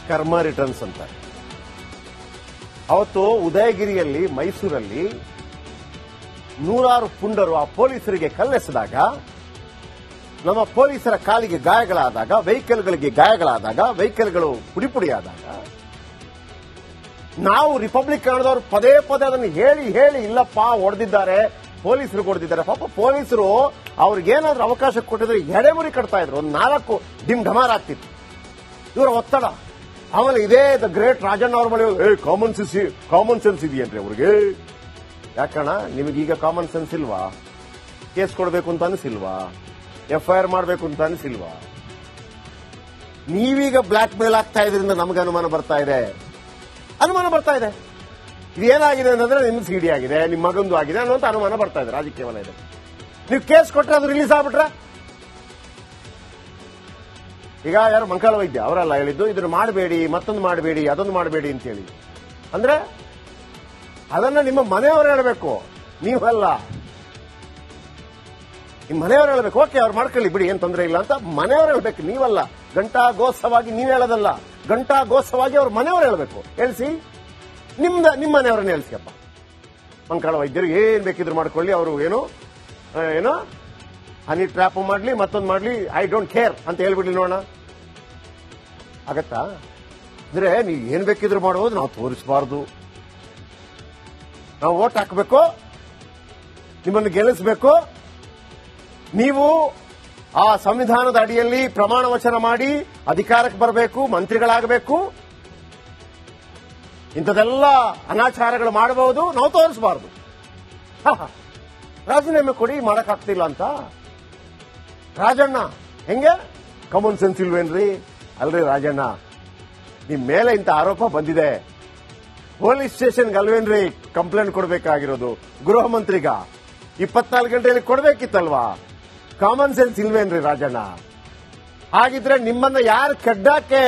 ಕರ್ಮ ರಿಟರ್ನ್ಸ್ ಅಂತ. ಅವತ್ತು ಉದಯಗಿರಿಯಲ್ಲಿ, ಮೈಸೂರಲ್ಲಿ ನೂರಾರು ಪುಂಡರು ಆ ಪೊಲೀಸರಿಗೆ ಕಲ್ಲೆಸೆದಾಗ, ನಮ್ಮ ಪೊಲೀಸರ ಕಾಲಿಗೆ ಗಾಯಗಳಾದಾಗ, ವೆಹಿಕಲ್ಗಳಿಗೆ ಗಾಯಗಳಾದಾಗ, ವೆಹಿಕಲ್ಗಳು ಪುಡಿಪುಡಿಯಾದಾಗ, ನಾವು ರಿಪಬ್ಲಿಕ್ ಕನ್ನಡದವರು ಪದೇ ಪದೇ ಅದನ್ನು ಹೇಳಿ ಹೇಳಿ ಇಲ್ಲಪ್ಪ ಹೊಡೆದಿದ್ದಾರೆ, ಪೊಲೀಸರು ಹೊಡೆದಿದ್ದಾರೆ. ಪಾಪ ಪೊಲೀಸರು ಅವ್ರಿಗೇನಾದ್ರೂ ಅವಕಾಶ ಕೊಟ್ಟಿದ್ರೆ ಎಡೆಮುರಿ ಕಟ್ತಾ ಇದ್ರು, ಒಂದು 4 ಡಿಮ್ ಢಮಾರ್ ಆಗ್ತಿತ್ತು. ಇವರ ಒತ್ತಡ. ಆಮೇಲೆ ಇದೇ ದ ಗ್ರೇಟ್ ರಾಜಣ್ಣ ಅವ್ರ ಮನೆ ಕಾಮನ್ ಸೆನ್ಸ್ ಇದೆಯೇನ್ರಿ ಅವ್ರಿಗೆ? ಯಾಕಣ್ಣ ನಿಮಗೀಗ ಕಾಮನ್ ಸೆನ್ಸ್ ಇಲ್ವಾ? ಕೇಸ್ ಕೊಡಬೇಕು ಅಂತ ಅನಿಸಿಲ್ವಾ? FIR ಮಾಡಬೇಕು ಅಂತ ಅನಿಸಿಲ್ವಾ? ನೀವೀಗ ಬ್ಲಾಕ್ ಮೇಲ್ ಆಗ್ತಾ ಇದರಿಂದ ನಮಗೆ ಅನುಮಾನ ಬರ್ತಾ ಇದೆ. ಇದೇನಾಗಿದೆ ಅಂತಂದ್ರೆ ನಿಮ್ಮ ಸಿಡಿ ಆಗಿದೆ, ನಿಮ್ಮ ಮಗಂದು ಆಗಿದೆ ಅನ್ನೋಂತ ಅನುಮಾನ ಬರ್ತಾ ಇದೆ ರಾಜಕೀಯ ವಲಯದ. ನೀವು ಕೇಸ್ ಕೊಟ್ಟರೆ ಅದು ರಿಲೀಸ್ ಆಗ್ಬಿಟ್ರೆ, ಈಗ ಯಾರು ಮಂಕಾಳ ವೈದ್ಯ ಅವರೆಲ್ಲ ಹೇಳಿದ್ದು ಇದನ್ನು ಮಾಡಬೇಡಿ, ಮತ್ತೊಂದು ಮಾಡಬೇಡಿ, ಅದೊಂದು ಮಾಡಬೇಡಿ ಅಂತ ಹೇಳಿ. ಅಂದ್ರೆ ಅದನ್ನ ನಿಮ್ಮ ಮನೆಯವರು ಹೇಳಬೇಕು, ನೀವಲ್ಲ. ನಿಮ್ಮ ಮನೆಯವರು ಹೇಳಬೇಕು. ಓಕೆ, ಅವ್ರು ಮಾಡ್ಕೊಳ್ಳಿ ಬಿಡಿ, ಏನ್ ತೊಂದರೆ ಇಲ್ಲ ಅಂತ ಮನೆಯವರು ಹೇಳ್ಬೇಕು, ನೀವಲ್ಲ. ಘಂಟಾಘೋಷವಾಗಿ ನೀವ್ ಹೇಳೋದಲ್ಲ, ಘಂಟಾಘೋಷವಾಗಿ ಅವ್ರ ಮನೆಯವರು ಹೇಳಬೇಕು. ಹೇಳಿಸಿ, ನಿಮ್ಮ ಮನೆಯವರನ್ನ ಹೇಳಿಸ್ಕಪ್ಪ. ಮಂಕಾಳ ವೈದ್ಯರು ಏನ್ ಬೇಕಿದ್ರು ಮಾಡ್ಕೊಳ್ಳಿ, ಅವರು ಏನೋ ಹನಿ ಟ್ರ್ಯಾಪ್ ಮಾಡ್ಲಿ, ಮತ್ತೊಂದು ಮಾಡ್ಲಿ, ಐ ಡೋಂಟ್ ಕೇರ್ ಅಂತ ಹೇಳ್ಬಿಡ್ಲಿ ನೋಡೋಣ. ಆಗತ್ತಾ? ಅಂದ್ರೆ ನೀವು ಏನ್ ಬೇಕಿದ್ರು ಮಾಡಬಹುದು, ನಾವು ತೋರಿಸಬಾರ್ದು. ನಾವು ವೋಟ್ ಹಾಕಬೇಕು, ನಿಮ್ಮನ್ನು ಗೆಲ್ಲಿಸಬೇಕು. ನೀವು ಆ ಸಂವಿಧಾನದ ಅಡಿಯಲ್ಲಿ ಪ್ರಮಾಣ ವಚನ ಮಾಡಿ ಅಧಿಕಾರಕ್ಕೆ ಬರಬೇಕು, ಮಂತ್ರಿಗಳಾಗಬೇಕು. ಇಂಥದೆಲ್ಲ ಅನಾಚಾರಗಳು ಮಾಡಬಹುದು, ನಾವು ತೋರಿಸಬಾರ್ದು. ರಾಜೀನಾಮೆ ಕೊಡಿ, ಮಾಡಕ್ಕಾಗ್ತಿಲ್ಲ ಅಂತ. ರಾಜಣ್ಣ ಹೆಂಗೆ ಕಾಮನ್ ಸೆನ್ಸ್ ಇಲ್ವೇನ್ರಿ? ಅಲ್ರಿ ರಾಜಣ್ಣ, ನಿಮ್ ಮೇಲೆ ಇಂಥ ಆರೋಪ ಬಂದಿದೆ, ಪೊಲೀಸ್ ಸ್ಟೇಷನ್ಗೆ ಅಲ್ವೇನ್ರಿ ಕಂಪ್ಲೇಂಟ್ ಕೊಡಬೇಕಾಗಿರೋದು? ಗೃಹ ಮಂತ್ರಿಗ 24 ಗಂಟೆಯಲ್ಲಿ ಕೊಡಬೇಕಿತ್ತಲ್ವಾ? ಕಾಮನ್ ಸೆನ್ಸ್ ಇಲ್ವೇನ್ರಿ ರಾಜಣ್ಣ? ಹಾಗಿದ್ರೆ ನಿಮ್ಮನ್ನ ಯಾರು ಕಡ್ಡಾಕೆ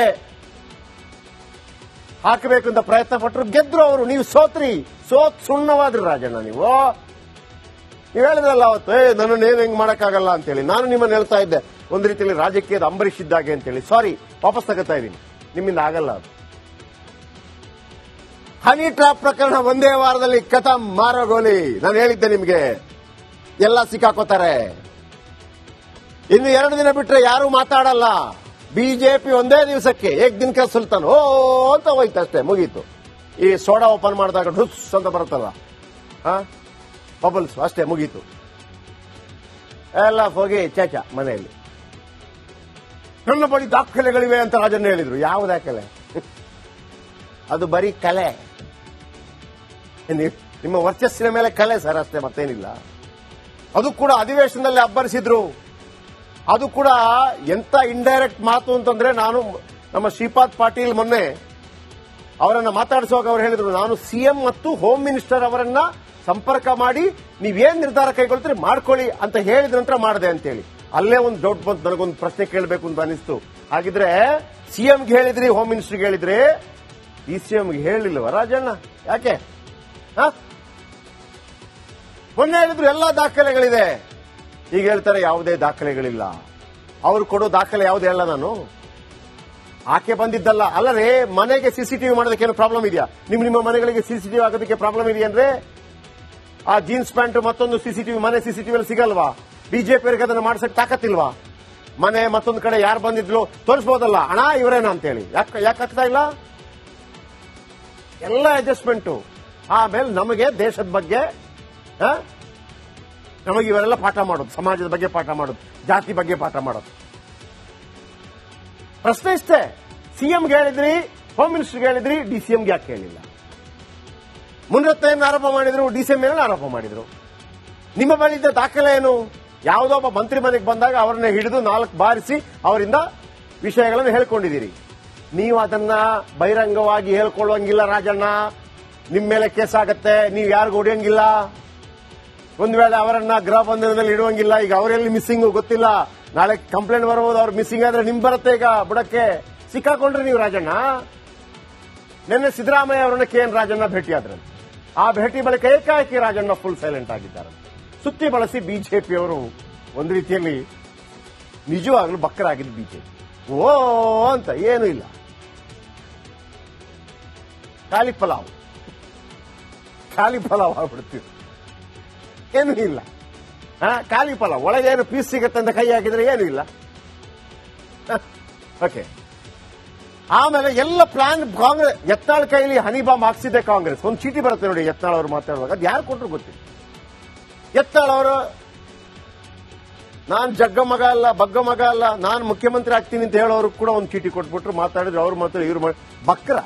ಹಾಕಬೇಕು ಅಂತ ಪ್ರಯತ್ನ ಪಟ್ಟರು, ಗೆದ್ರು ಅವರು. ನೀವು ಸೋತ್ ಸುಣ್ಣವಾದ್ರಿ ರಾಜಣ್ಣ. ನೀವು ಹೇಳಿದ್ರಲ್ಲ ಅವತ್ತು, ನನ್ನನ್ನೇನು ಹೆಂಗ್ ಮಾಡಕ್ಕಾಗಲ್ಲ ಅಂತೇಳಿ. ನಾನು ನಿಮ್ಮನ್ನ ಹೇಳ್ತಾ ಇದ್ದೆ, ಒಂದು ರೀತಿಯಲ್ಲಿ ರಾಜಕೀಯದ ಅಂಬರೀಷ್ ಇದ್ದಾಗೆ ಅಂತೇಳಿ. ಸಾರಿ, ವಾಪಸ್ ತಗೋತಾ ಇದ್ದೀನಿ, ನಿಮ್ಮಿಂದ ಆಗಲ್ಲ ಅದು. ಹನಿ ಟ್ರಾಪ್ ಪ್ರಕರಣ ಒಂದೇ ವಾರದಲ್ಲಿ ಕಥಂ, ಮಾರೋಗೋಲಿ. ನಾನು ಹೇಳಿದ್ದೆ ನಿಮ್ಗೆ, ಎಲ್ಲ ಸಿಕ್ಕಾಕೋತಾರೆ. ಇನ್ನು 2 ದಿನ ಬಿಟ್ರೆ ಯಾರು ಮಾತಾಡಲ್ಲ. ಬಿಜೆಪಿ ಒಂದೇ ದಿವಸಕ್ಕೆ ದಿನಕ್ಕೆ ಸುಲ್ತಾನ್ ಅಂತ ಹೋಯ್ತು, ಅಷ್ಟೇ, ಮುಗೀತು. ಈ ಸೋಡಾ ಓಪನ್ ಮಾಡಿದಾಗ ಢುಸ್ ಅಂತ ಬರುತ್ತಲ್ಲ, ಬಬಲ್ಸ್, ಅಷ್ಟೇ, ಮುಗೀತು. ಎಲ್ಲ ಹೋಗಿ ಚಾಚಾ ಮನೆಯಲ್ಲಿ. ನನ್ನ ಬಳಿ ದಾಖಲೆಗಳಿವೆ ಅಂತ ರಾಜಣ್ಣ ಹೇಳಿದ್ರು. ಯಾವ ದಾಖಲೆ? ಅದು ಬರೀ ಕಲೆ. ನಿಮ್ಮ ವರ್ಚಸ್ಸಿನ ಮೇಲೆ ಕಲೆ ಸರ್, ಅಷ್ಟೇ, ಮತ್ತೇನಿಲ್ಲ. ಅದು ಕೂಡ ಅಧಿವೇಶನದಲ್ಲಿ ಅಬ್ಬರಿಸಿದ್ರು. ಅದು ಕೂಡ ಎಂತ ಇಂಡೈರೆಕ್ಟ್ ಮಾತು ಅಂತಂದ್ರೆ, ನಾನು ನಮ್ಮ ಶ್ರೀಪಾದ್ ಪಾಟೀಲ್ ಮೊನ್ನೆ ಅವರನ್ನ ಮಾತಾಡಿಸುವಾಗ ಅವರು ಹೇಳಿದ್ರು, ನಾನು ಸಿಎಂ ಮತ್ತು ಹೋಮ್ ಮಿನಿಸ್ಟರ್ ಅವರನ್ನ ಸಂಪರ್ಕ ಮಾಡಿ ನೀವೇನ್ ನಿರ್ಧಾರ ಕೈಗೊಳ್ತೀರಿ ಮಾಡ್ಕೊಳ್ಳಿ ಅಂತ ಹೇಳಿದ ನಂತರ ಮಾಡಿದೆ ಅಂತೇಳಿ. ಅಲ್ಲೇ ಒಂದು ಡೌಟ್ ಬಂತು, ನನಗೊಂದು ಪ್ರಶ್ನೆ ಕೇಳಬೇಕು ಅಂತ ಅನಿಸ್ತು. ಹಾಗಿದ್ರೆ ಸಿಎಂಗೆ ಹೇಳಿದ್ರಿ, ಹೋಮ್ ಮಿನಿಸ್ಟರ್ಗೆ ಹೇಳಿದ್ರಿ, ಡಿಸಿಎಂಗೆ ಹೇಳಿಲ್ವ ರಾಜಣ್ಣ? ಯಾಕೆ? ಮೊನ್ನೆ ಹೇಳಿದ್ರು ಎಲ್ಲ ದಾಖಲೆಗಳಿದೆ, ಈಗ ಹೇಳ್ತಾರೆ ಯಾವುದೇ ದಾಖಲೆಗಳಿಲ್ಲ. ಅವರು ಕೊಡೋ ದಾಖಲೆ ಯಾವ್ದು ಹೇಳ? ನಾನು ಆಕೆ ಬಂದಿದ್ದಲ್ಲ ಅಲ್ಲರೇ. ಮನೆಗೆ ಸಿಸಿಟಿವಿ ಮಾಡೋದಕ್ಕೆ ಏನು ಪ್ರಾಬ್ಲಮ್ ಇದೆಯಾ? ನಿಮ್ಮ ಮನೆಗಳಿಗೆ ಸಿಸಿಟಿವಿ ಆಗೋದಕ್ಕೆ ಪ್ರಾಬ್ಲಮ್ ಇದೆಯಂದ್ರೆ, ಆ ಜೀನ್ಸ್ ಪ್ಯಾಂಟ್ ಮತ್ತೊಂದು ಸಿಸಿಟಿವಿ, ಮನೆ ಸಿಸಿಟಿವಿ ಸಿಗಲ್ವಾ? ಬಿಜೆಪಿಯವರಿಗೆ ಅದನ್ನು ಮಾಡ್ಸಕ್ ತಾಕತ್ತಿಲ್ವಾ? ಮನೆ ಮತ್ತೊಂದು ಕಡೆ ಯಾರು ಬಂದಿದ್ರು ತೋರಿಸಬಹುದಲ್ಲ, ಹಣ ಇವರೇನ ಅಂತೇಳಿ. ಯಾಕಾಗ್ತಾ ಇಲ್ಲ? ಎಲ್ಲ ಅಡ್ಜಸ್ಟ್ಮೆಂಟು. ಆಮೇಲೆ ನಮಗೆ ದೇಶದ ಬಗ್ಗೆ, ನಮಗೆ ಇವರೆಲ್ಲ ಪಾಠ ಮಾಡೋದು, ಸಮಾಜದ ಬಗ್ಗೆ ಪಾಠ ಮಾಡೋದು, ಜಾತಿ ಬಗ್ಗೆ ಪಾಠ ಮಾಡೋದು. ಪ್ರಶ್ನೆ ಇಷ್ಟೇ, ಸಿಎಂಗೆ ಹೇಳಿದ್ರಿ, ಹೋಮ್ ಮಿನಿಸ್ಟರ್ಗೆ ಹೇಳಿದ್ರಿ, ಡಿಸಿಎಂಗೆ ಯಾಕೆ ಹೇಳಿಲ್ಲ? ಮುನ್ರತ್ನ ಆರೋಪ ಮಾಡಿದ್ರು, ಡಿಸಿಎಂ ಮೇಲೆ ಆರೋಪ ಮಾಡಿದ್ರು. ನಿಮ್ಮ ಬಳಿ ಇದ್ದ ದಾಖಲೆ ಏನು? ಯಾವುದೋ ಒಬ್ಬ ಮಂತ್ರಿ ಮನೆಗೆ ಬಂದಾಗ ಅವರನ್ನ ಹಿಡಿದು 4 ಬಾರಿಸಿ ಅವರಿಂದ ವಿಷಯಗಳನ್ನು ಹೇಳ್ಕೊಂಡಿದ್ದೀರಿ. ನೀವು ಅದನ್ನ ಬಹಿರಂಗವಾಗಿ ಹೇಳ್ಕೊಳ್ಳುವಂಗಿಲ್ಲ ರಾಜಣ್ಣ. ನಿಮ್ಮ ಮೇಲೆ ಕೇಸ್ ಆಗತ್ತೆ, ನೀವು ಯಾರಿಗೂ ಹೊಡೆಯಂಗಿಲ್ಲ. ಒಂದು ವೇಳೆ ಅವರನ್ನ ಗೃಹ ಬಂಧನದಲ್ಲಿ ಇಡುವಂಗಿಲ್ಲ. ಈಗ ಅವರೆಲ್ಲಿ ಮಿಸ್ಸಿಂಗ್ ಗೊತ್ತಿಲ್ಲ, ನಾಳೆ ಕಂಪ್ಲೇಂಟ್ ಬರಬಹುದು. ಅವ್ರು ಮಿಸ್ಸಿಂಗ್ ಆದ್ರೆ ನಿಮ್ ಬರುತ್ತೆ. ಈಗ ಬುಡಕ್ಕೆ ಸಿಕ್ಕಾಕೊಂಡ್ರಿ ನೀವು ರಾಜಣ್ಣ. ನಿನ್ನೆ ಸಿದ್ದರಾಮಯ್ಯ ಅವರನ್ನ KN ರಾಜಣ್ಣ ಭೇಟಿಯಾದ್ರು. ಆ ಭೇಟಿ ಬಳಿಕ ಏಕಾಏಕಿ ರಾಜಣ್ಣ ಫುಲ್ ಸೈಲೆಂಟ್ ಆಗಿದ್ದಾರೆ. ಸುತ್ತಿ ಬಳಸಿ ಬಿಜೆಪಿಯವರು ಒಂದು ರೀತಿಯಲ್ಲಿ ನಿಜವಾಗ್ಲೂ ಬಕ್ಕರಾಗಿದ್ದು ಬಿಜೆಪಿ. ಓ ಅಂತ ಏನೂ ಇಲ್ಲ. ಖಾಲಿ ಪಲಾವ್ ಆಗ್ಬಿಡ್ತೀವಿ, ಏನೂ ಇಲ್ಲ. ಖಾಲಿ ಪಲಾವ್, ಒಳಗೇನು ಪೀಸ್ ಸಿಗುತ್ತೆ ಅಂತ ಕೈ ಹಾಕಿದ್ರೆ ಏನೂ ಇಲ್ಲ. ಓಕೆ, ಆಮೇಲೆ ಎಲ್ಲ ಪ್ಲಾನ್ ಕಾಂಗ್ರೆಸ್. ಯತ್ನಾಳ್ ಕೈಲಿ ಹನಿ ಬಾಂಬ್ ಹಾಕ್ಸಿದೆ ಕಾಂಗ್ರೆಸ್. ಒಂದು ಚೀಟಿ ಬರುತ್ತೆ ನೋಡಿ ಯತ್ನಾಳ್ ಅವರು ಮಾತಾಡುವಾಗ, ಅದು ಯಾರು ಕೊಟ್ಟರು ಗೊತ್ತಿಲ್ಲ. ಯತ್ನಾಳ್ ಅವರು ನಾನ್ ಜಗ್ಗ ಮಗ ಅಲ್ಲ, ಬಗ್ಗ ಮಗ ಅಲ್ಲ, ನಾನು ಮುಖ್ಯಮಂತ್ರಿ ಆಗ್ತೀನಿ ಅಂತ ಹೇಳೋರು ಕೂಡ ಒಂದು ಚೀಟಿ ಕೊಟ್ಬಿಟ್ರು. ಮಾತಾಡಿದ್ರು, ಅವ್ರು ಮಾತ್ರ ಇವ್ರು ಬಕ್ರ.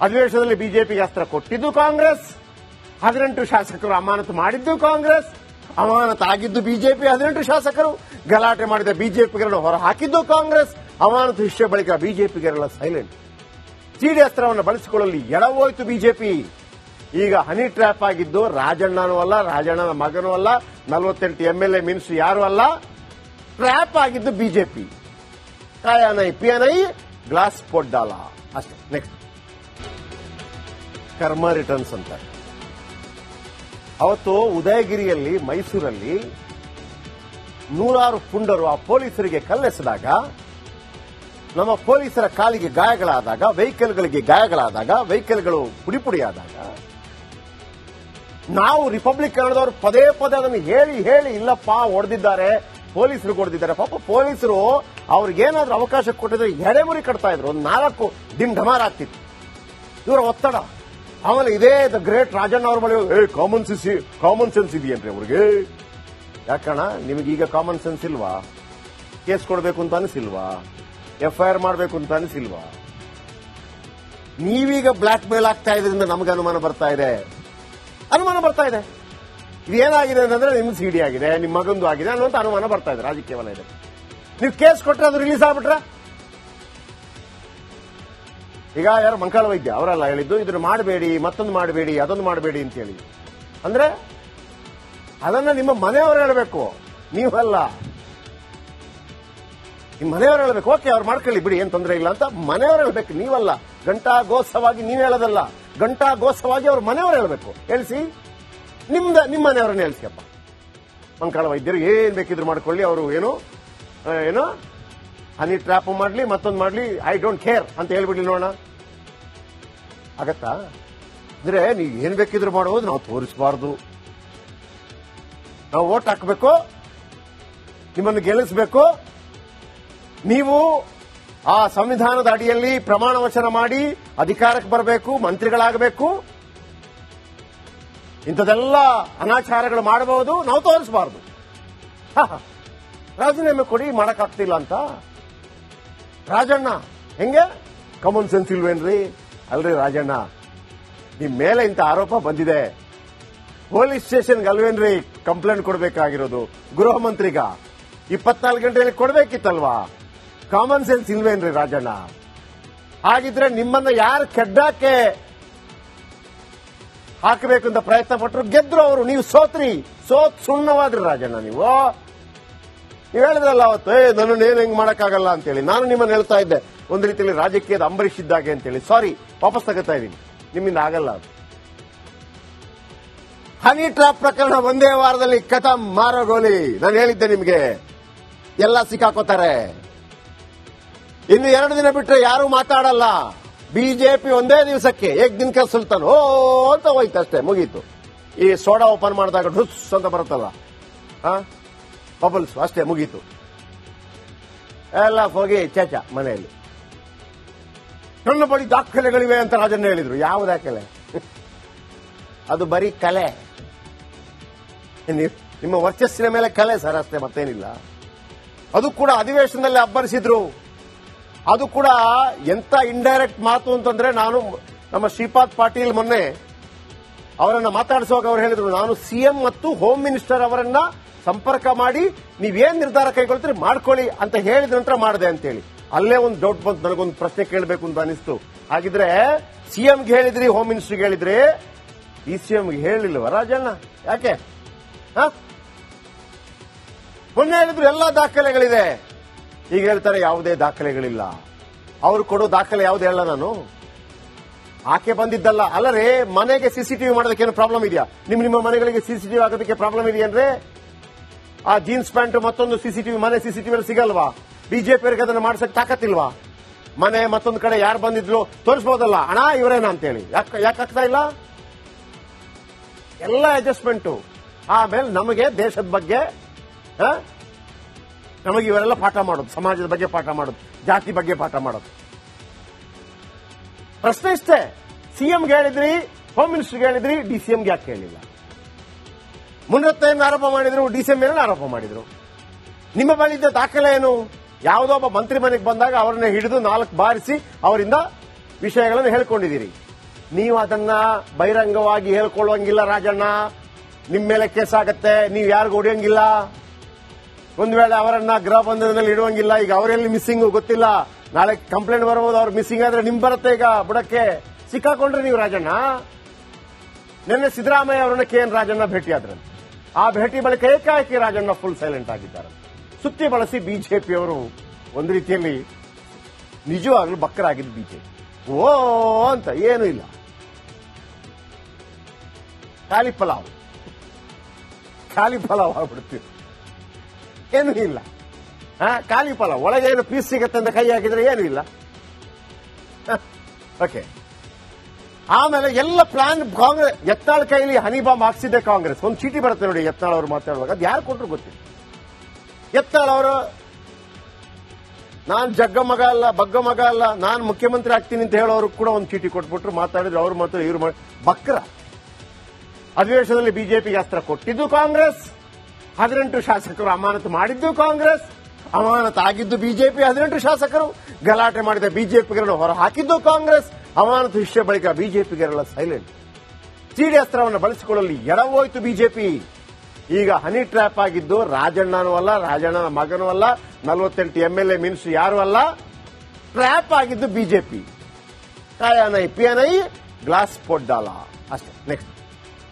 ಅಧಿವೇಶನದಲ್ಲಿ ಬಿಜೆಪಿಗೆ ಅಸ್ತ್ರ ಕೊಟ್ಟಿದ್ದು ಕಾಂಗ್ರೆಸ್, 18 ಶಾಸಕರು ಅಮಾನತು ಮಾಡಿದ್ದು ಕಾಂಗ್ರೆಸ್, ಅಮಾನತು ಆಗಿದ್ದು ಬಿಜೆಪಿ 18 ಶಾಸಕರು, ಗಲಾಟೆ ಮಾಡಿದ ಬಿಜೆಪಿಗರನ್ನು ಹೊರ ಹಾಕಿದ್ದು ಕಾಂಗ್ರೆಸ್, ಅಮಾನತು ವಿಷಯ ಬಳಿಕ ಬಿಜೆಪಿಗರೆಲ್ಲ ಸೈಲೆಂಟ್. ಸಿಡಿ ಅಸ್ತ್ರವನ್ನು ಬಳಸಿಕೊಳ್ಳಲು ಎಡವೋಯ್ತು ಬಿಜೆಪಿ. ಈಗ ಹನಿ ಟ್ರ್ಯಾಪ್ ಆಗಿದ್ದು ರಾಜಣ್ಣನೂ ಅಲ್ಲ, ರಾಜಣ್ಣನ ಮಗನೂ ಅಲ್ಲ, 48 MLA ಮಿನಿಸ್ಟರ್ ಯಾರು ಅಲ್ಲ, ಟ್ರ್ಯಾಪ್ ಆಗಿದ್ದು ಬಿಜೆಪಿ. ಕಾಯನೈ ಪಿಯನೈ ಗ್ಲಾಸ್ ಪೊಡ್ಡಾಲ ಅಷ್ಟೇ. ನೆಕ್ಸ್ಟ್ ಕರ್ಮ ರಿಟರ್ನ್ಸ್ ಅಂತ. ಅವತ್ತು ಉದಯಗಿರಿಯಲ್ಲಿ, ಮೈಸೂರಲ್ಲಿ 100 ಪುಂಡರು ಆ ಪೊಲೀಸರಿಗೆ ಕಲ್ಲೆಸೆದಾಗ, ನಮ್ಮ ಪೊಲೀಸರ ಕಾಲಿಗೆ ಗಾಯಗಳಾದಾಗ, ವೆಹಿಕಲ್ಗಳಿಗೆ ಗಾಯಗಳಾದಾಗ, ವೆಹಿಕಲ್ಗಳು ಪುಡಿಪುಡಿಯಾದಾಗ, ನಾವು ರಿಪಬ್ಲಿಕ್ ಕನ್ನಡದವರು ಪದೇ ಪದೇ ಅದನ್ನು ಹೇಳಿ ಹೇಳಿ ಇಲ್ಲಪ್ಪ ಹೊಡೆದಿದ್ದಾರೆ, ಪೊಲೀಸರು ಹೊಡೆದಿದ್ದಾರೆ. ಪಾಪ ಪೊಲೀಸರು ಅವ್ರಿಗೇನಾದ್ರೂ ಅವಕಾಶ ಕೊಟ್ಟಿದ್ರೆ ಎಡೆಮುರಿ ಕಟ್ತಾ ಇದ್ರು, ಒಂದು 4 ದಿನ ಢಮಾರ್ ಆಗ್ತಿತ್ತು. ಇವರ ಒತ್ತಡ. ಆಮೇಲೆ ಇದೇ ದ ಗ್ರೇಟ್ ರಾಜಣ್ಣ ಅವ್ರ ಬಳಿ ಕಾಮನ್ ಸೆನ್ಸ್ ಇದೆಯೇನ್ರಿ ಅವ್ರಿಗೆ? ಯಾಕಣ್ಣ ನಿಮಗೀಗ ಕಾಮನ್ ಸೆನ್ಸ್ ಇಲ್ವಾ? ಕೇಸ್ ಕೊಡಬೇಕು ಅಂತ ಅನಿಸಿಲ್ವಾ? FIR ಮಾಡಬೇಕು ಅಂತ ಅನಿಸಿಲ್ವಾ? ನೀವೀಗ ಬ್ಲಾಕ್ ಮೇಲ್ ಆಗ್ತಾ ಇದರಿಂದ ನಮಗೆ ಅನುಮಾನ ಬರ್ತಾ ಇದೆ. ಇದೇನಾಗಿದೆ ಅಂತಂದ್ರೆ ನಿಮ್ಗೆ ಸಿಡಿ ಆಗಿದೆ, ನಿಮ್ಮ ಮಗಂದು ಆಗಿದೆ ಅನ್ನುವಂತ ಅನುಮಾನ ಬರ್ತಾ ಇದೆ ರಾಜಕೀಯ ವಲಯದಲ್ಲಿ. ನೀವು ಕೇಸ್ ಕೊಟ್ಟರೆ ಅದು ರಿಲೀಸ್ ಆಗ್ಬಿಟ್ರೆ, ಈಗ ಯಾರು ಮಂಕಾಳ ವೈದ್ಯ ಅವರೆಲ್ಲ ಹೇಳಿದ್ದು ಇದನ್ನು ಮಾಡಬೇಡಿ, ಮತ್ತೊಂದು ಮಾಡಬೇಡಿ, ಅದೊಂದು ಮಾಡಬೇಡಿ ಅಂತ ಹೇಳಿ. ಅಂದ್ರೆ ಅದನ್ನ ನಿಮ್ಮ ಮನೆಯವರು ಹೇಳಬೇಕು, ನೀವಲ್ಲ. ನಿಮ್ಮ ಮನೆಯವರು ಹೇಳಬೇಕು. ಓಕೆ, ಅವ್ರು ಮಾಡ್ಕೊಳ್ಳಿ ಬಿಡಿ, ಏನ್ ತೊಂದರೆ ಇಲ್ಲ ಅಂತ ಮನೆಯವರು ಹೇಳಬೇಕು, ನೀವಲ್ಲ. ಘಂಟಾಘೋಷವಾಗಿ ನೀವು ಹೇಳೋದಲ್ಲ, ಘಂಟಾಘೋಷವಾಗಿ ಅವ್ರ ಮನೆಯವರು ಹೇಳಬೇಕು. ಹೇಳಿಸಿ, ನಿಮ್ಮ ಮನೆಯವರನ್ನ ಹೇಳಿಸಿಯಪ್ಪ. ಮಂಕಾಳ ವೈದ್ಯರು ಏನ್ ಬೇಕಿದ್ರು ಮಾಡ್ಕೊಳ್ಳಿ, ಅವರು ಏನು ಹನಿ ಟ್ರ್ಯಾಪ್ ಮಾಡ್ಲಿ, ಮತ್ತೊಂದು ಮಾಡ್ಲಿ, ಐ ಡೋಂಟ್ ಕೇರ್ ಅಂತ ಹೇಳ್ಬಿಡ್ಲಿ ನೋಡೋಣ. ಆಗತ್ತಾ? ಅಂದ್ರೆ ನೀವು ಏನ್ ಬೇಕಿದ್ರು ಮಾಡೋದು ನಾವು ತೋರಿಸಬಾರ್ದು. ನಾವು ವೋಟ್ ಹಾಕಬೇಕು, ನಿಮ್ಮನ್ನು ಗೆಲ್ಲಿಸಬೇಕು. ನೀವು ಆ ಸಂವಿಧಾನದ ಅಡಿಯಲ್ಲಿ ಪ್ರಮಾಣ ವಚನ ಮಾಡಿ ಅಧಿಕಾರಕ್ಕೆ ಬರಬೇಕು, ಮಂತ್ರಿಗಳಾಗಬೇಕು. ಇಂಥದೆಲ್ಲ ಅನಾಚಾರಗಳು ಮಾಡಬಹುದು, ನಾವು ತೋರಿಸಬಾರ್ದು. ರಾಜೀನಾಮೆ ಕೊಡಿ, ಮಾಡಕ್ಕಾಗ್ತಿಲ್ಲ ಅಂತ. ರಾಜಣ್ಣ ಹೆಂಗೆ ಕಾಮನ್ ಸೆನ್ಸ್ ಇಲ್ವೇನ್ರಿ? ಅಲ್ರಿ ರಾಜಣ್ಣ, ನಿಮ್ ಮೇಲೆ ಇಂಥ ಆರೋಪ ಬಂದಿದೆ, ಪೊಲೀಸ್ ಸ್ಟೇಷನ್ಗೆ ಅಲ್ವೇನ್ರಿ ಕಂಪ್ಲೇಂಟ್ ಕೊಡಬೇಕಾಗಿರೋದು? ಗೃಹ ಮಂತ್ರಿಗ 24 ಗಂಟೆಯಲ್ಲಿ ಕೊಡಬೇಕಿತ್ತಲ್ವಾ? ಕಾಮನ್ ಸೆನ್ಸ್ ಇಲ್ವೇನ್ರಿ ರಾಜಣ್ಣ? ಹಾಗಿದ್ರೆ ನಿಮ್ಮನ್ನ ಯಾರು ಕೆಡ್ಡಾಕೆ ಹಾಕಬೇಕು ಅಂತ ಪ್ರಯತ್ನ ಪಟ್ಟರು, ಗೆದ್ರು ಅವರು, ನೀವು ಸೋತ್ ಸುಣ್ಣವಾದ್ರಿ ರಾಜಣ್ಣ. ನೀವು ಹೇಳಿದ್ರಲ್ಲ ಅವತ್ತು, ನನ್ನನ್ನು ಏನು ಹೆಂಗ್ ಮಾಡಕ್ಕಾಗಲ್ಲ ಅಂತೇಳಿ. ನಾನು ನಿಮ್ಮನ್ನು ಹೇಳ್ತಾ ಇದ್ದೆ, ಒಂದು ರೀತಿಯಲ್ಲಿ ರಾಜಕೀಯದ ಅಂಬರೀಷ್ ಇದ್ದಾಗೆ ಅಂತೇಳಿ. ಸಾರಿ, ವಾಪಸ್ ತಗೋತಾ ಇದ್ದೀನಿ, ನಿಮ್ಮಿಂದ ಆಗಲ್ಲ ಅದು. ಹನಿ ಟ್ರಾಪ್ ಪ್ರಕರಣ ಒಂದೇ ವಾರದಲ್ಲಿ ಖತಮ್, ಮಾರೋಗೋಲಿ. ನಾನು ಹೇಳಿದ್ದೆ ನಿಮಗೆ, ಎಲ್ಲ ಸಿಕ್ಕಾಕೋತಾರೆ. ಇನ್ನು 2 ದಿನ ಬಿಟ್ರೆ ಯಾರು ಮಾತಾಡಲ್ಲ. ಬಿಜೆಪಿ ಒಂದೇ ದಿವಸಕ್ಕೆ ದಿನ ಸುಲ್ತಾನ್ ಅಂತ ಹೋಯ್ತು, ಅಷ್ಟೇ, ಮುಗೀತು. ಈ ಸೋಡಾ ಓಪನ್ ಮಾಡಿದಾಗ ಢುಸ್ ಅಂತ ಬರುತ್ತಲ್ಲ, ಬಬಲ್ಸ್, ಅಷ್ಟೇ, ಮುಗೀತು. ಎಲ್ಲ ಹೋಗಿ ಚೇಚ ಮನೆಯಲ್ಲಿ. ನನ್ನ ಬಳಿ ದಾಖಲೆಗಳಿವೆ ಅಂತ ರಾಜಣ್ಣ ಹೇಳಿದ್ರು. ಯಾವ ದಾಖಲೆ? ಅದು ಬರೀ ಕಲೆ. ನಿಮ್ಮ ವರ್ಚಸ್ಸಿನ ಮೇಲೆ ಕಲೆ ಸರ್, ಅಷ್ಟೇ, ಮತ್ತೇನಿಲ್ಲ. ಅದು ಕೂಡ ಅಧಿವೇಶನದಲ್ಲಿ ಅಬ್ಬರಿಸಿದ್ರು. ಅದು ಕೂಡ ಎಂತ ಇಂಡೈರೆಕ್ಟ್ ಮಾತು ಅಂತಂದ್ರೆ, ನಾನು ನಮ್ಮ ಶ್ರೀಪಾದ್ ಪಾಟೀಲ್ ಮೊನ್ನೆ ಅವರನ್ನ ಮಾತಾಡಿಸುವಾಗ ಅವರು ಹೇಳಿದ್ರು, ನಾನು ಸಿಎಂ ಮತ್ತು ಹೋಮ್ ಮಿನಿಸ್ಟರ್ ಅವರನ್ನ ಸಂಪರ್ಕ ಮಾಡಿ ನೀವೇನ್ ನಿರ್ಧಾರ ಕೈಗೊಳ್ತೀರಿ ಮಾಡ್ಕೊಳ್ಳಿ ಅಂತ ಹೇಳಿದ ನಂತರ ಮಾಡಿದೆ ಅಂತೇಳಿ. ಅಲ್ಲೇ ಒಂದು ಡೌಟ್ ಬಂತು, ನನಗೊಂದು ಪ್ರಶ್ನೆ ಕೇಳಬೇಕು ಅಂತ ಅನಿಸ್ತು. ಹಾಗಿದ್ರೆ ಸಿಎಂಗೆ ಹೇಳಿದ್ರಿ, ಹೋಮ್ ಮಿನಿಸ್ಟರ್ಗೆ ಹೇಳಿದ್ರಿ, ಈ ಸಿಎಂಗೆ ಹೇಳಿಲ್ವ ರಾಜಣ್ಣ? ಯಾಕೆ? ಮೊನ್ನೆ ಹೇಳಿದ್ರು ಎಲ್ಲಾ ದಾಖಲೆಗಳಿದೆ, ಈಗ ಹೇಳ್ತಾರೆ ಯಾವುದೇ ದಾಖಲೆಗಳಿಲ್ಲ. ಅವ್ರು ಕೊಡೋ ದಾಖಲೆ ಯಾವ್ದು ಹೇಳ? ನಾನು ಆಕೆ ಬಂದಿದ್ದಲ್ಲ ಅಲ್ಲರೇ. ಮನೆಗೆ ಸಿಸಿಟಿವಿ ಮಾಡೋದಕ್ಕೆ ಏನು ಪ್ರಾಬ್ಲಮ್ ಇದೆಯಾ? ನಿಮ್ಮ ಮನೆಗಳಿಗೆ ಸಿಸಿಟಿವಿ ಆಗೋದಕ್ಕೆ ಪ್ರಾಬ್ಲಮ್ ಇದೆಯೇನ್ರಿ? ಆ ಜೀನ್ಸ್ ಪ್ಯಾಂಟ್ ಮತ್ತೊಂದು ಸಿಸಿಟಿವಿ, ಮನೆ ಸಿಸಿಟಿವಿ ಸಿಗಲ್ವಾ? ಬಿಜೆಪಿ ಅವರಿಗೆ ಅದನ್ನು ಮಾಡ್ಸಕ್ ತಾಕತ್ತಿಲ್ವಾ? ಮನೆ ಮತ್ತೊಂದು ಕಡೆ ಯಾರು ಬಂದಿದ್ರು ತೋರಿಸಬಹುದಲ್ಲ, ಅಣ್ಣ ಇವರೇನಾ ಅಂತೇಳಿ. ಯಾಕೆ ಆಗ್ತಾ ಇಲ್ಲ? ಎಲ್ಲ ಅಡ್ಜಸ್ಟ್ಮೆಂಟು. ಆಮೇಲೆ ನಮಗೆ ದೇಶದ ಬಗ್ಗೆ, ನಮಗೆ ಇವರೆಲ್ಲ ಪಾಠ ಮಾಡೋದು, ಸಮಾಜದ ಬಗ್ಗೆ ಪಾಠ ಮಾಡೋದು, ಜಾತಿ ಬಗ್ಗೆ ಪಾಠ ಮಾಡೋದು. ಪ್ರಶ್ನೆ ಇಷ್ಟೇ, ಸಿಎಂಗೆ ಹೇಳಿದ್ರಿ, ಹೋಮ್ ಮಿನಿಸ್ಟರ್ಗೆ ಹೇಳಿದ್ರಿ, ಡಿಸಿಎಂಗೆ ಯಾಕೆ ಹೇಳಿಲ್ಲ? ಮುನ್ನತ್ತೇನು ಆರೋಪ ಮಾಡಿದ್ರು, ಡಿಸಿಎಂ ಮೇಲೆ ಆರೋಪ ಮಾಡಿದ್ರು. ನಿಮ್ಮ ಬಳಿ ಇದ್ದ ದಾಖಲೆ ಏನು? ಯಾವುದೋ ಒಬ್ಬ ಮಂತ್ರಿ ಮನೆಗೆ ಬಂದಾಗ ಅವರನ್ನ ಹಿಡಿದು 4 ಬಾರಿಸಿ ಅವರಿಂದ ವಿಷಯಗಳನ್ನು ಹೇಳ್ಕೊಂಡಿದ್ದೀರಿ. ನೀವು ಅದನ್ನ ಬಹಿರಂಗವಾಗಿ ಹೇಳ್ಕೊಳ್ಳುವಂಗಿಲ್ಲ ರಾಜಣ್ಣ. ನಿಮ್ಮ ಮೇಲೆ ಕೇಸ್ ಆಗತ್ತೆ, ನೀವು ಯಾರಿಗೂ ಹೊಡೆಯಂಗಿಲ್ಲ. ಒಂದ್ ವೇಳೆ ಅವರನ್ನ ಗೃಹ ಬಂಧನದಲ್ಲಿ ಇಡುವಂಗಿಲ್ಲ. ಈಗ ಅವರೆಲ್ಲಿ ಮಿಸ್ಸಿಂಗ್ ಗೊತ್ತಿಲ್ಲ, ನಾಳೆ ಕಂಪ್ಲೇಂಟ್ ಬರಬಹುದು. ಅವ್ರು ಮಿಸ್ಸಿಂಗ್ ಆದ್ರೆ ನಿಮ್ ಬರುತ್ತೆ. ಈಗ ಬುಡಕ್ಕೆ ಸಿಕ್ಕಾಕೊಂಡ್ರೆ ನೀವು ರಾಜಣ್ಣ. ನಿನ್ನೆ ಸಿದ್ದರಾಮಯ್ಯ ಅವರನ್ನ KN ರಾಜಣ್ಣ ಭೇಟಿಯಾದ್ರಂತೆ. ಆ ಭೇಟಿ ಬಳಿಕ ಏಕಾಏಕಿ ರಾಜಣ್ಣ ಫುಲ್ ಸೈಲೆಂಟ್ ಆಗಿದ್ದಾರೆ. ಸುತ್ತಿ ಬಳಸಿ ಬಿಜೆಪಿಯವರು ಒಂದು ರೀತಿಯಲ್ಲಿ ನಿಜವಾಗ್ಲೂ ಬಕ್ಕರಾಗಿದ್ದು ಬಿಜೆಪಿ. ಓ ಅಂತ ಏನೂ ಇಲ್ಲ, ಖಾಲಿ ಪಲಾವ್ ಆಗ್ಬಿಡ್ತೀವಿ. ಏನೂ ಇಲ್ಲ, ಖಾಲಿ ಪಲಾವ್. ಒಳಗೆ ಏನು ಪೀಸ್ ಸಿಗತ್ತೆ ಅಂತ ಕೈ ಹಾಕಿದ್ರೆ ಏನೂ ಇಲ್ಲ. ಓಕೆ. ಆಮೇಲೆ ಎಲ್ಲ ಪ್ಲಾನ್ ಕಾಂಗ್ರೆಸ್. ಯತ್ನಾಳ್ ಕೈಲಿ ಹನಿ ಬಾಂಬ್ ಹಾಕ್ಸಿದ್ದೆ ಕಾಂಗ್ರೆಸ್. ಒಂದು ಚೀಟಿ ಬರುತ್ತೆ ನೋಡಿ ಯತ್ನಾಳ್ ಅವರು ಮಾತಾಡುವಾಗ, ಅದು ಯಾರು ಕೊಟ್ಟರು ಗೊತ್ತಿಲ್ಲ. ಯತ್ನಾಳ್ ಅವರು ನಾನ್ ಬಗ್ಗ ಮಗ ಅಲ್ಲ, ನಾನು ಮುಖ್ಯಮಂತ್ರಿ ಆಗ್ತೀನಿ ಅಂತ ಹೇಳೋರು ಕೂಡ ಒಂದು ಚೀಟಿ ಕೊಟ್ಬಿಟ್ರು. ಮಾತಾಡಿದ್ರು, ಅವ್ರು ಮಾತ್ರ ಇವ್ರು ಬಕ್ರ. ಅಧಿವೇಶನದಲ್ಲಿ ಬಿಜೆಪಿಗೆ ಅಸ್ತ್ರ ಕೊಟ್ಟಿದ್ದು ಕಾಂಗ್ರೆಸ್, 18 ಶಾಸಕರು ಅಮಾನತು ಮಾಡಿದ್ದು ಕಾಂಗ್ರೆಸ್, ಅಮಾನತು ಆಗಿದ್ದು ಬಿಜೆಪಿ. 18 ಶಾಸಕರು ಗಲಾಟೆ ಮಾಡಿದ ಬಿಜೆಪಿಗರನ್ನು ಹೊರ ಹಾಕಿದ್ದು ಕಾಂಗ್ರೆಸ್. ಅಮಾನತು ವಿಷಯ ಬಳಿಕ ಬಿಜೆಪಿಗರೆಲ್ಲ ಸೈಲೆಂಟ್. ಸಿಡಿ ಅಸ್ತ್ರವನ್ನು ಬಳಸಿಕೊಳ್ಳಲು ಎಡವೋಯ್ತು ಬಿಜೆಪಿ. ಈಗ ಹನಿ ಟ್ರ್ಯಾಪ್ ಆಗಿದ್ದು ರಾಜಣ್ಣನೂ ಅಲ್ಲ, ರಾಜಣ್ಣನ ಮಗನೂ ಅಲ್ಲ, 48 MLA ಮಿನಿಸ್ಟರ್ ಯಾರು ಅಲ್ಲ. ಟ್ರ್ಯಾಪ್ ಆಗಿದ್ದು ಬಿಜೆಪಿ. ಕಾಯಾನೈ ಪಿಯನೈ ಗ್ಲಾಸ್ ಪೊಡ್ಡಾಲ ಅಷ್ಟೇ. ನೆಕ್ಸ್ಟ್